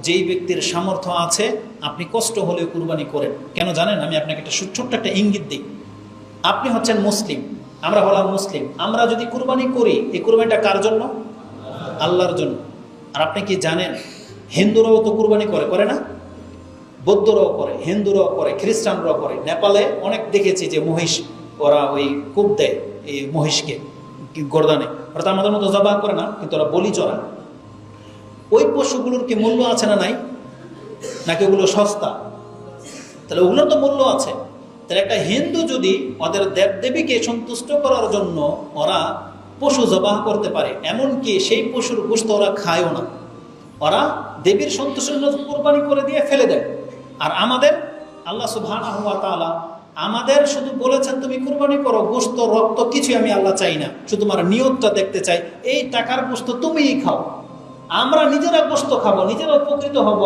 যেই ব্যক্তির সামর্থ্য আছে আপনি কষ্ট হলেও কুরবানি করেন। কেন জানেন? আমি আপনাকে একটা ছোট্ট একটা ইঙ্গিত দিই। আপনি হচ্ছেন মুসলিম, আমরা হলাম মুসলিম। আমরা যদি কুরবানি করি, এই কুরবানিটা কার জন্য? আল্লাহর জন্য। আর আপনি কি জানেন হিন্দুরাও তো কুরবানি করে, করে না? বৌদ্ধরাও করে, হিন্দুরাও করে, খ্রিস্টানরাও করে। নেপালে অনেক দেখেছি যে মহিষ ওরা ওই কূপ দেয় এই মহিষকে গর্দানে, ওরা তো আমাদের মতো জবাহ করে না, কিন্তু ওরা বলি চড়ায়। ওই পশুগুলোর কি মূল্য আছে না নাই? নাকি ওগুলো সস্তা? তাহলে ওগুলোর তো মূল্য আছে। তাহলে একটা হিন্দু যদি ওদের দেবদেবীকে সন্তুষ্ট করার জন্য ওরা পশু জবাহ করতে পারে, এমনকি সেই পশুর গোশত ওরা খায়ও না, ওরা দেবীর সন্তুষ্টির জন্য কোরবানি করে দিয়ে ফেলে দেয়। আর আমাদের আল্লাহ সুবহানাহু ওয়া তাআলা আমাদের শুধু বলেছেন তুমি কুরবানি করো, গোশত রক্ত কিছুই আমি আল্লাহ চাই না, শুধু তোমার নিয়তটা দেখতে চাই। এই টাকার গোশত তুমিই খাও, আমরা নিজেরা গোশত খাবো, নিজেরা উপকৃত হব।